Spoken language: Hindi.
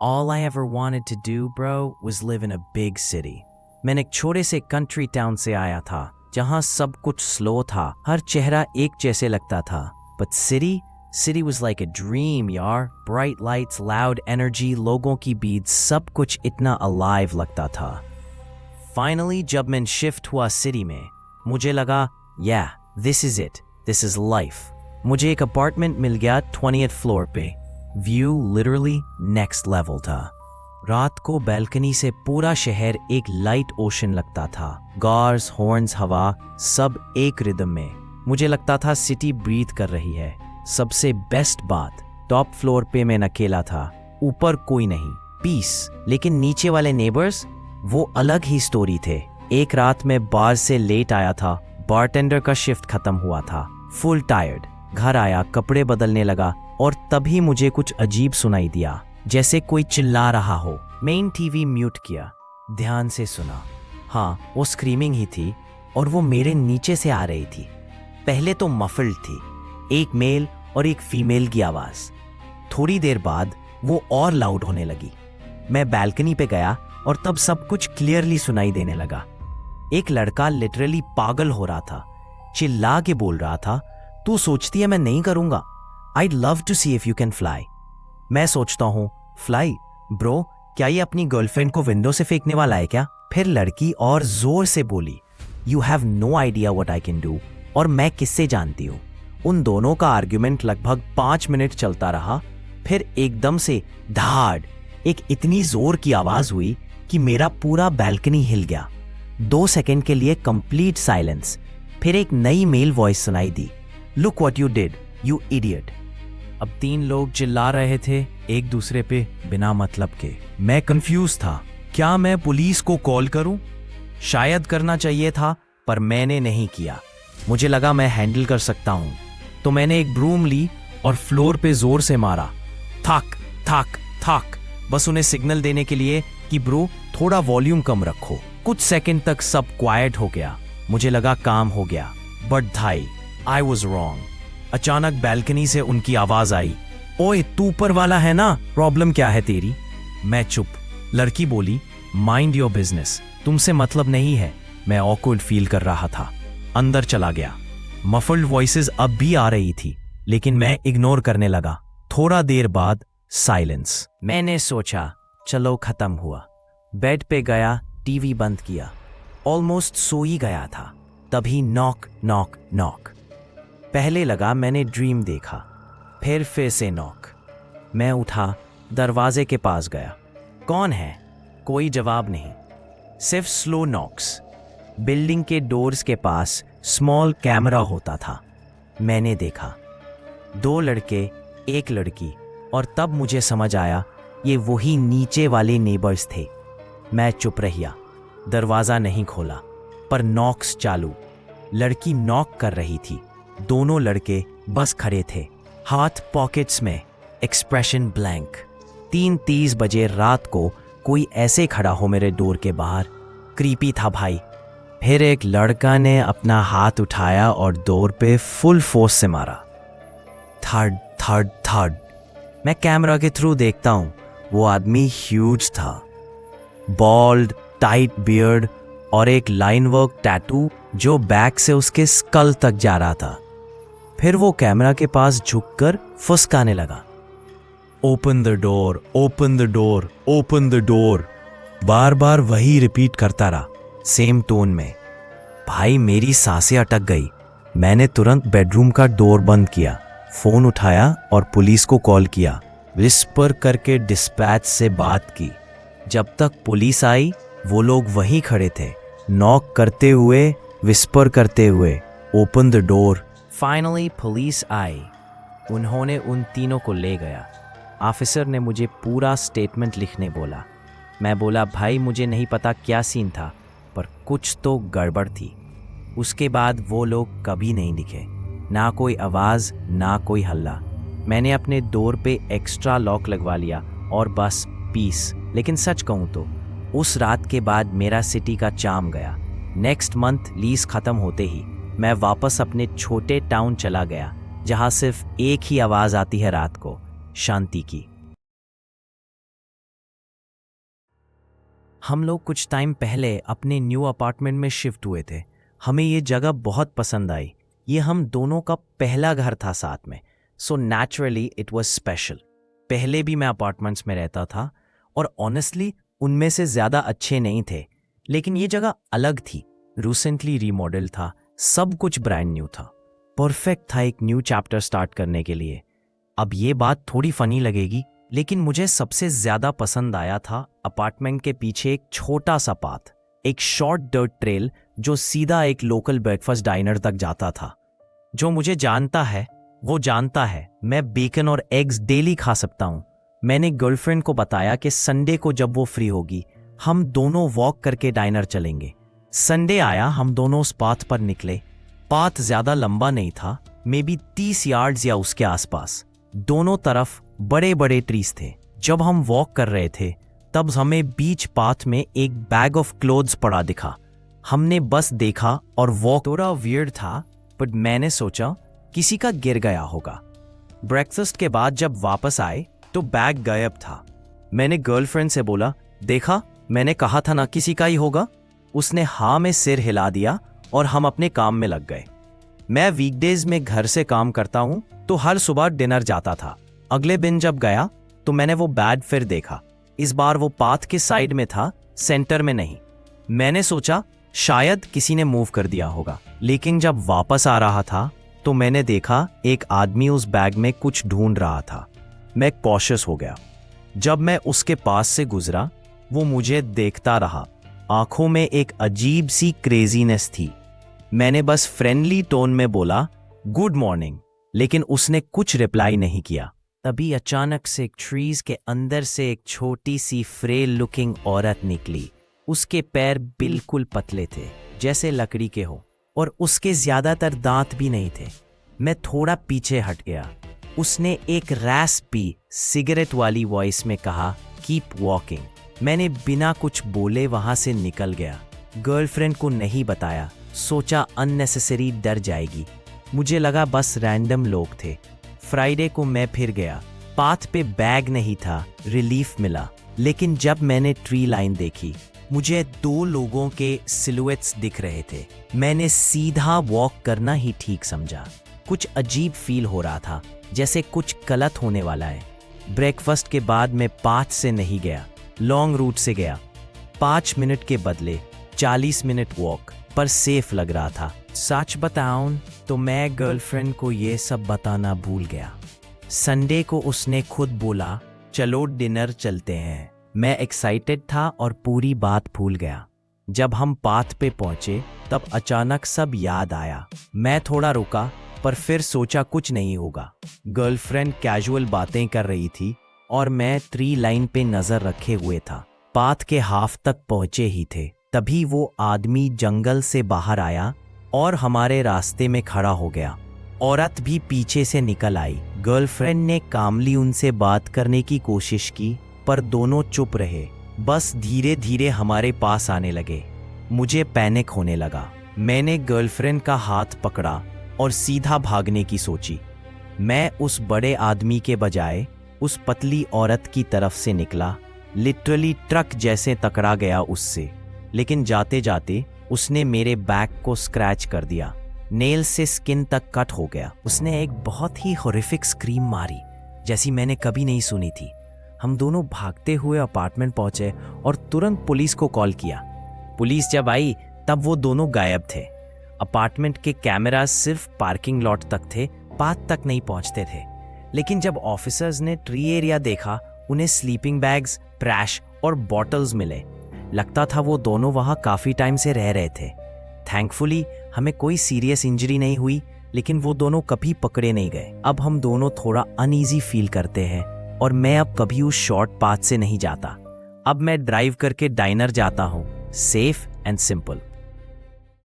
All I ever wanted to do, bro, was live in a big city. मैंने एक छोटे से कंट्री टाउन से आया था जहां सब कुछ स्लो था, हर चेहरा एक जैसे लगता था. But city was like a dream, यार. Bright lights, loud energy, लोगों की बीट, सब कुछ इतना alive लगता था. Finally, जब मैं शिफ्ट हुआ सिटी में, मुझे लगा, yeah, this is it. This is life. मुझे एक अपार्टमेंट मिल गया 20th फ्लोर पे. व्यू लिटरली नेक्स्ट लेवल था. रात को बैल्कनी से पूरा शहर एक लाइट ओशन लगता था. गार्स, हॉर्न्स, हवा, सब एक रिदम में. मुझे लगता था सिटी ब्रीथ कर रही है. सबसे बेस्ट बात, टॉप फ्लोर पे मैं अकेला था. ऊपर कोई नहीं, पीस. लेकिन नीचे वाले नेबर्स, वो अलग ही स्टोरी थे. एक रात में बार से लेट आया था. बारटेंडर का शिफ्ट खत्म हुआ था. Full tired. घर आया, कपड़े बदलने लगा और तभी मुझे कुछ अजीब सुनाई दिया, जैसे कोई चिल्ला रहा हो. मेन टीवी म्यूट किया, ध्यान से सुना. हाँ, वो स्क्रीमिंग ही थी और वो मेरे नीचे से आ रही थी. पहले तो मफल्ड थी, एक मेल और एक फीमेल की आवाज. थोड़ी देर बाद वो और लाउड होने लगी. मैं बैल्कनी पे गया और तब सब कुछ क्लियरली सुनाई देने लगा. एक लड़का लिटरली पागल हो रहा था, चिल्ला के बोल रहा था, तू सोचती है मैं नहीं करूंगा? I'd love to see if you can fly. मैं सोचता हूं, फ्लाई? ब्रो, क्या ये अपनी गर्लफ्रेंड को विंडो से फेंकने वाला है क्या? फिर लड़की और जोर से बोली, You have no idea what I can do. और मैं किससे जानती हूं? उन दोनों का आर्ग्यूमेंट लगभग 5 मिनट चलता रहा. फिर एकदम से धाड़, एक इतनी जोर की आवाज हुई कि मेरा पूरा बैल्कनी हिल गया. 2 सेकंड के लिए कंप्लीट साइलेंस. फिर एक नई मेल वॉइस सुनाई दी, Look what you did, you idiot. अब 3 लोग चिल्ला रहे थे एक दूसरे पे बिना मतलब के. मैं कंफ्यूज था. क्या मैं पुलिस को कॉल करूं? शायद करना चाहिए था, पर मैंने नहीं किया. मुझे लगा मैं हैंडल कर सकता हूं. तो मैंने एक ब्रूम ली और फ्लोर पे जोर से मारा. थक थक थक. बस उन्हें सिग्नल देने के लिए कि ब्रो, थोड़ा वॉल्यूम कम रखो. कुछ सेकंड तक सब क्वाइट हो गया. मुझे लगा काम हो गया. बट भाई, I was wrong. अचानक बैल्कनी से उनकी आवाज आई, ओए तू ऊपर वाला है ना, प्रॉब्लम क्या है तेरी? मैं चुप. लड़की बोली, माइंड योर बिजनेस, तुमसे मतलब नहीं है. मैं ऑकवर्ड फील कर रहा था. अंदर चला गया. मफल्ड वॉइसेस अब भी आ रही थी, लेकिन मैं इग्नोर करने लगा. थोड़ा देर बाद साइलेंस. मैंने सोचा चलो खत्म हुआ. बेड पे गया, टीवी बंद किया. ऑलमोस्ट सो ही गया था. तभी नॉक नॉक नॉक. पहले लगा मैंने ड्रीम देखा, फिर से नॉक. मैं उठा, दरवाजे के पास गया. कौन है? कोई जवाब नहीं, सिर्फ स्लो नॉक्स. बिल्डिंग के डोर्स के पास स्मॉल कैमरा होता था. मैंने देखा 2 लड़के, एक लड़की. और तब मुझे समझ आया ये वही नीचे वाले नेबर्स थे. मैं चुप रहिया. दरवाजा नहीं खोला, पर नॉक्स चालू. लड़की नॉक कर रही थी. दोनों लड़के बस खड़े थे, हाथ पॉकेट्स में, एक्सप्रेशन ब्लैंक. 3:30 बजे रात को कोई ऐसे खड़ा हो मेरे डोर के बाहर, क्रीपी था भाई. फिर एक लड़का ने अपना हाथ उठाया और डोर पे फुल फोर्स से मारा. Third third third. मैं कैमरा के थ्रू देखता हूं, वो आदमी ह्यूज था. बॉल्ड, टाइट बियर्ड और एक लाइन वर्क टैटू जो बैक से उसके स्कल तक जा रहा था. फिर वो कैमरा के पास झुककर फुसकाने लगा, open the door, open the door, open the door. बार बार वही रिपीट करता रहा, सेम टोन में. भाई, मेरी सांसें अटक गई. मैंने तुरंत बेडरूम का डोर बंद किया, फोन उठाया और पुलिस को कॉल किया. विस्पर करके डिस्पैच से बात की. जब तक पुलिस आई, वो लोग वहीं खड़े थे, नॉक करते हुए, विस्पर करते हुए, open the door. Finally police आई. उन्होंने उन तीनों को ले गया. ऑफिसर ने मुझे पूरा स्टेटमेंट लिखने बोला. मैं बोला, भाई मुझे नहीं पता क्या सीन था, पर कुछ तो गड़बड़ थी. उसके बाद वो लोग कभी नहीं दिखे. ना कोई आवाज़, ना कोई हल्ला. मैंने अपने डोर पे एक्स्ट्रा लॉक लगवा लिया और बस पीस. लेकिन सच कहूँ तो उस रात के बाद मेरा सिटी का चार्म गया. नेक्स्ट मंथ लीज खत्म होते ही मैं वापस अपने छोटे टाउन चला गया, जहाँ सिर्फ एक ही आवाज़ आती है रात को, शांति की. हम लोग कुछ टाइम पहले अपने न्यू अपार्टमेंट में शिफ्ट हुए थे। हमें ये जगह बहुत पसंद आई। ये हम दोनों का पहला घर था साथ में, so naturally it was special. पहले भी मैं अपार्टमेंट्स में रहता था और ऑनेस्टली उनमें से ज़्यादा अच्छे नहीं थे, लेकिन ये जगह अलग थी। रिसेंटली रीमॉडल था, सब कुछ ब्रांड न्यू था, परफेक्ट था एक न्यू चैप्टर स्टार्ट करने के लिए। अब ये बात थोड़ी फनी लगेगी, लेकिन मुझे सबसे ज़्यादा पसंद आया था अपार्टमेंट के पीछे एक छोटा सा पाथ, एक शॉर्ट डर्ट ट्रेल जो सीधा एक लोकल ब्रेकफास्ट डाइनर तक जाता था। जो मुझे जानता है वो जानता है मैं बेकन और एग्स डेली खा सकता हूँ। मैंने गर्लफ्रेंड को बताया कि संडे को जब वो फ्री होगी हम दोनों वॉक करके डाइनर चलेंगे। संडे आया, हम दोनों उस पाथ पर निकले। पाथ ज्यादा लंबा नहीं था, मे बी 30 यार्ड्स या उसके आसपास। दोनों तरफ बड़े बड़े ट्रीज थे। जब हम वॉक कर रहे थे तब हमें बीच पाथ में एक बैग ऑफ क्लोथ्स पड़ा दिखा। हमने बस देखा और वॉक थोड़ा वियर्ड था, बट मैंने सोचा किसी का गिर गया होगा। ब्रेकफास्ट के बाद जब वापस आए तो बैग गायब था। मैंने गर्लफ्रेंड से बोला, देखा मैंने कहा था ना किसी का ही होगा। उसने हाँ में सिर हिला दिया और हम अपने काम में लग गए। मैं वीकडेज में घर से काम करता हूँ तो हर सुबह डिनर जाता था। अगले दिन जब गया तो मैंने वो बैग फिर देखा। इस बार वो पाथ के साइड में था, सेंटर में नहीं। मैंने सोचा शायद किसी ने मूव कर दिया होगा, लेकिन जब वापस आ रहा था तो मैंने देखा एक आदमी उस बैग में कुछ ढूंढ रहा था। मैं कॉशियस हो गया। जब मैं उसके पास से गुजरा वो मुझे देखता रहा। आंखों में एक अजीब सी क्रेजीनेस थी। मैंने बस फ्रेंडली टोन में बोला, गुड मॉर्निंग, लेकिन उसने कुछ रिप्लाई नहीं किया। तभी अचानक से ट्रीज के अंदर से एक छोटी सी फ्रेल लुकिंग औरत निकली। उसके पैर बिल्कुल पतले थे, जैसे लकड़ी के हो, और उसके ज्यादातर दांत भी नहीं थे। मैं थोड़ा पीछे हट गया। उसने एक रैस्पी सिगरेट वाली वॉइस में कहा, कीप वॉकिंग। मैंने बिना कुछ बोले वहां से निकल गया। गर्लफ्रेंड को नहीं बताया, सोचा अननेसेसरी डर जाएगी। मुझे लगा बस रैंडम लोग थे। फ्राइडे को मैं फिर गया। पाथ पे बैग नहीं था, रिलीफ मिला। लेकिन जब मैंने ट्री लाइन देखी मुझे 2 लोगों के सिलुएट्स दिख रहे थे। मैंने सीधा वॉक करना ही ठीक समझा। कुछ अजीब फील हो रहा था, जैसे कुछ गलत होने वाला है। ब्रेकफास्ट के बाद मैं पाथ से नहीं गया, लॉन्ग रूट से गया। 5 मिनट के बदले 40 मिनट वॉक, पर सेफ लग रहा था। सच बताऊं तो मैं गर्लफ्रेंड को ये सब बताना भूल गया। संडे को उसने खुद बोला, चलो डिनर चलते हैं। मैं एक्साइटेड था और पूरी बात भूल गया। जब हम पाथ पे पहुंचे तब अचानक सब याद आया। मैं थोड़ा रुका, पर फिर सोचा कुछ नहीं होगा। गर्लफ्रेंड कैजुअल बातें कर रही थी और मैं ट्री लाइन पे नजर रखे हुए था। पाथ के हाफ तक पहुंचे ही थे, तभी वो आदमी जंगल से बाहर आया और हमारे रास्ते में खड़ा हो गया। औरत भी पीछे से निकल आई। गर्लफ्रेंड ने कामली उनसे बात करने की कोशिश की, पर दोनों चुप रहे, बस धीरे धीरे हमारे पास आने लगे। मुझे पैनिक होने लगा। मैंने गर्लफ्रेंड का हाथ पकड़ा और सीधा भागने की सोची। मैं उस बड़े आदमी के बजाय उस पतली औरत की तरफ से निकला। लिटरली ट्रक जैसे टकरा गया उससे, लेकिन जाते जाते उसने मेरे बैक को स्क्रैच कर दिया। नेल से स्किन तक कट हो गया। उसने एक बहुत ही हॉरिफिक स्क्रीम मारी, जैसी मैंने कभी नहीं सुनी थी। हम दोनों भागते हुए अपार्टमेंट पहुंचे और तुरंत पुलिस को कॉल किया। पुलिस जब आई तब वो दोनों गायब थे। अपार्टमेंट के कैमरास सिर्फ पार्किंग लॉट तक थे, पाथ तक नहीं पहुंचते थे। लेकिन जब ऑफिसर्स ने ट्री एरिया देखा, उन्हें स्लीपिंग बैग्स, ट्रैश और बॉटल्स मिले। लगता था वो दोनों वहां काफी टाइम से रह रहे थे। थैंकफुली हमें कोई सीरियस इंजरी नहीं हुई, लेकिन वो दोनों कभी पकड़े नहीं गए। अब हम दोनों थोड़ा अनईजी फील करते हैं और मैं अब कभी उस शॉर्ट पाथ से नहीं जाता। अब मैं ड्राइव करके डाइनर जाता हूँ, सेफ एंड सिंपल।